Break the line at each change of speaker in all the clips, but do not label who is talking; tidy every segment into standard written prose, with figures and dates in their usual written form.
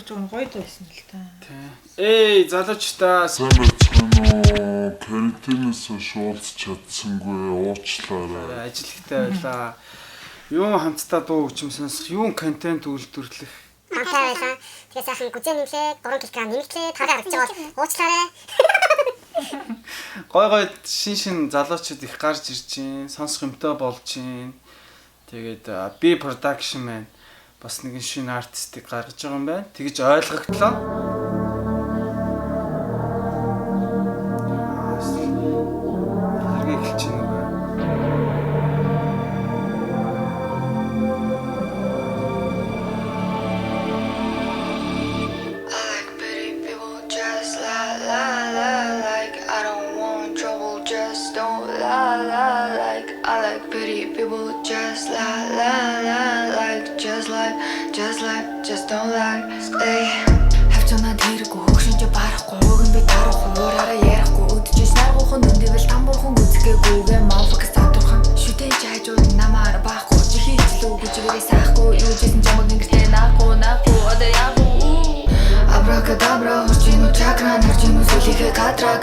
өгч байгаа гоё байсан л та.
Эй, залуучтаа
санацгано карантинээс шуулц чадсангүй уучлаарай.
ажилттай байлаа. Юу хамтдаа дуу өгч юм сонсох, юу контент үйлдвэрлэх.
Хамтаа байлаа. Тэгээ сайхан гүзээ нэмлээ, 3 кг нэмлээ, тараа харагдаж байгаа бол уучлаарай.
Гой шин залуучууд их гарч ирж байна. Сонсох юмтай болж байна. Тэгээд би production man бас нэгэн шинэ артистыг гаргаж байгаа юм байна. Тэгж ойлгогдлоо. Хэрэг эхэлж байна.
Just don't like stay. Хавчнаа тэргүй хөгшинч барахгүй өгөн би тарахгүй уураараа ярихгүй өдөж наргуухан өндөөл тамбурхан үзгээгүйгээ мафкс татурхан шүтэж хайжууд намаар баахгүй чихийчлүү гэж вэрээ саахгүй юу жисэн чамаг ингэхдээ наахгүй одоо яахгүй абракадабра хурчину чакра нарчину сүлихэ катра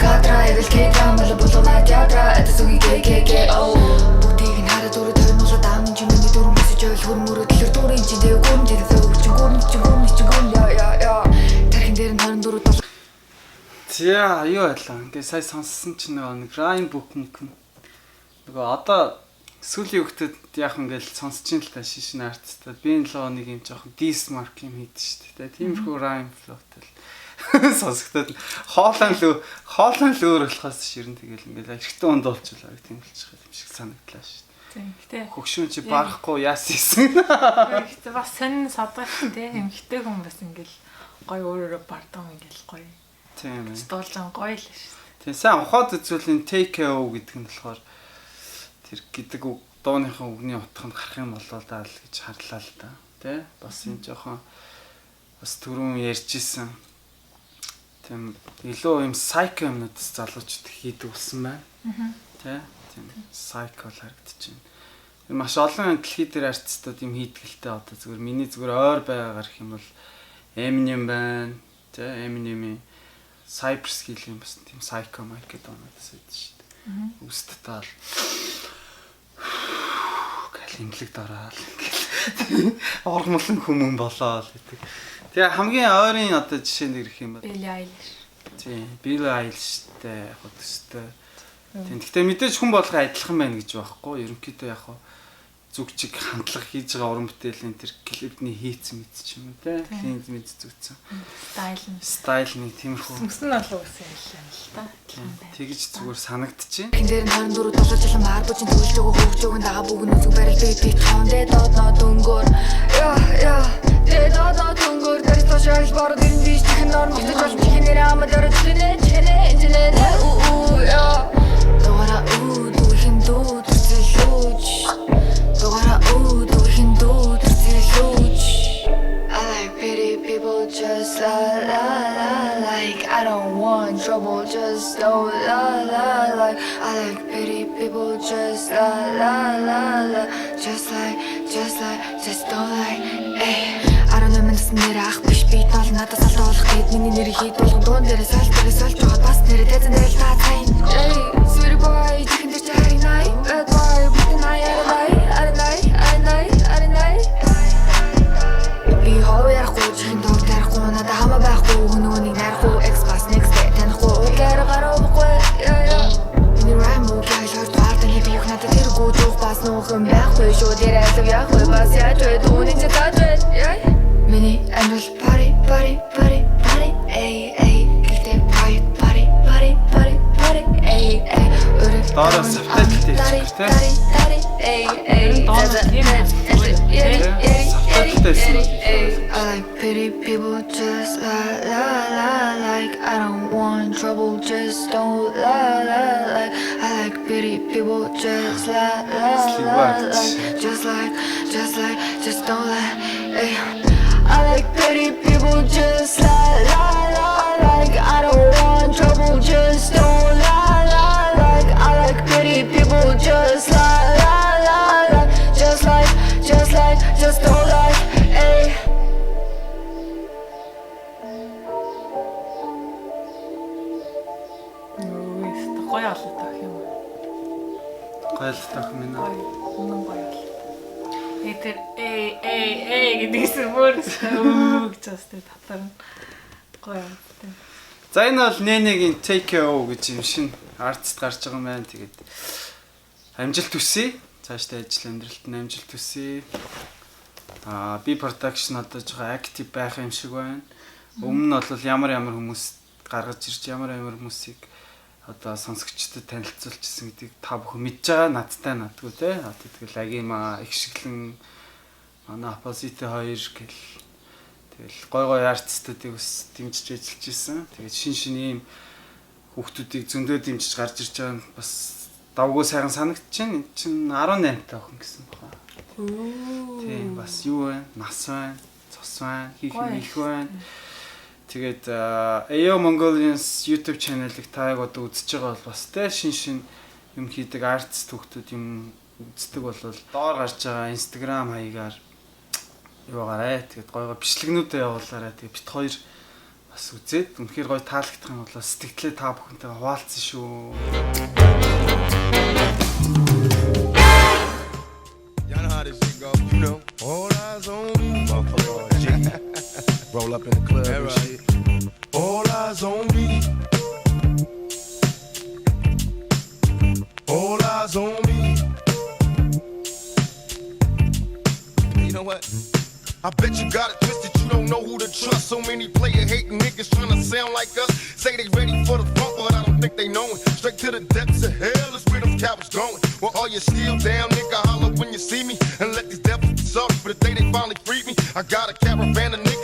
эдэл кейдрам мэл болгона театра это суги кк оо бүгдийг нь хараад өөрөө тавин болоод аамын чимэний дүр мэсэж ойл хөрмөрөд лэр дүүрийн чинь дэв гүн дэв
За юу байлаа. Ингээ сая сонссон чинь нэг rhyme book нөгөө одоо сүүлийн хүүхдэд яг ингээл сонсож ин л та шишин артистад би энэ лоо нэг юм жоохон diss mark юм хийдэж шүү дээ. Тиймэрхүү rhyme flowтэй сонсогдоод хоолон л өөр болохоос ширэн тэгэл ингээл ашигтай онд болчихлоо тийм болчих юм шиг санагдлаа шүү дээ.
Тийм. Гэтэ
хөгшүүн чи барахгүй яасан.
гэтэ бас сонин садгах те эмхтэй хүн бас ингээл гоё өөрөөрөө бардам ингээл гоё.
Тийм ээ.
Стуулжан гоё л шүү.
Тийм сайн ухаад үзүүлийн take AO гэдэг нь болохоор тэр гэдэг дууныхаа үгний утганд гарах юм болоо даа л гэж харлаа л да. Тэ? Бас энэ жоохон бас түрүүн ярьжсэн. Тийм илүү юм psycho юмнуудс залуучууд хийдэг болсон байна. Тэ? Тийм psycho л харагдаж байна. Маш олон дэлхийд дээр артистууд юм хийдгэлтэй одоо зүгээр миний зүгээр ойр байгаагаар их юм бол Eminem байна. Тэ? Eminem-ийн Cypress Hill юм бас тийм psycho mic гэдэг оноос байдаг шүү дээ. Үст таал. Гэлэмлэг дараал ингээл. Ормолон хүмүүн болоо л гэдэг. Тэгээ хамгийн ойрын одоо жишээ нэрх юм бол
Billie Eilish.
Тийм, Billie Eilish-тэй яг өстэй. Тийм. Гэхдээ мэдээж хүн болгоо адилхан байна гэж байхгүй. Ерөнхийдөө яг зүгчиг хандлага хийж байгаа уран бүтээлийн тэр клипний хийц мэд ч юм уу те. Клиент мэд зүгцэн. Стайл нэг тиймэрхүү.
Сүнс нь болов гэсэн юм л та.
Тэгж зүгээр санагдчихээн.
Хин дээр 24 доллар жилэн маар бүжин төвлж өгөө хөвж өгөн дагаа бүгэн үзэг барил бит хондэ дод дөнгөр. Яа. Дод дөнгөр дэрс тошаал барууд ирэн биш чихэн норм гэж болж чихэн нэрээ амад орж тэнэ энжинэ яа. Догара дүүхэн дүүд зэлүүч. Догара дүүхэн дүүд зэлүүч. I like pretty people just like I don't want trouble just don't like I like pretty people just just don't like ay I don't know мэс нэр ах биш би тол надад салт болох гээд миний нэр хийд болгон дуун дээрээ сольж байгаа бас нэрээ дэзэн дээр та цай ay sweetie boy чихэн дээр чари най bad boy бүтэн ай би ховяр гоочин дор тарахгүй надад хамаа байхгүй нөгөөнийг нарахгүй экспас next day танихгүй угаар гарахгүй миний rhyme book яалаар таардаг би их надад тэргүй жоо бас нөхөн байхгүй шүү дээрээ лав яг бас яаж дүүний цаатаж миний анул party ay гэтээ party ay
Доороос савталтай
I like pretty people just like I don't want trouble just don't like I like pretty people just like just don't like I like pretty people just like I don't want trouble just don't like I like pretty people just just don't like ay
Гоё л тах минь.
Үнэн гоё л. Тэр гэдгээс бүр гэж бастай татар нь гоё.
За энэ бол Нэнегийн Take O гэж юм шин артист гарч байгаа юм байна. Тэгээд амжилт хүсье. Цаашдаа ажил амьдралд нь амжилт хүсье. Би production одоо жоо active байх юм шиг байна. Өмнө нь бол ямар хүмүүс гаргаж ирж ямар хүмүүсийг одоо сонсогчдод танилцуулчихсан гэдгийг та бүхэн мэдж байгаа. Надтай надгүй те. Одоо тэгэл Агима их шиглэн манай Opposite 2 гэл тэгэл гой артистуудыг бас дэмжиж ажиллаж исэн. Тэгээд шин ийм хүүхдүүдийг зөндөө дэмжиж гарч ирж байгаа нь бас давгүй сайхан санагдчихээн. Энд чинь 18 таа охин гэсэн баха. Тийм бас юу вэ? Нас байна, цус байна, хийх байна. Тэгээд AO Mongolians YouTube channel-ыг тааг одоо үзэж байгаа бол бас тэ шин юм хийдэг артист хүүхдүүд юм үздэг бол доор гарч байгаа Instagram хаягаар юугаарэ тэгээд гойгоо бичлэгнүүдэд явуулаарай. Тэгээд бит хоёр бас үзээд үнэхээр гоё таалагдах юм бол сэтгэлээ та бүхэнтэйгээ хуваалцсан шүү.
Y'all know how this shit go, you know. All eyes on me. Roll up in the club and shit. All eyes on me. All eyes on me. You know what? I bet you got it twisted, you don't know who to trust. So many player hating niggas trying to sound like us. Say they ready for the funk, but I don't think they know it. Straight to the depths of hell is where them cowards going. Well, all you still down, nigga, holler when you see me. And let these devils be sorry for the day they finally freed me. I got a caravan of niggas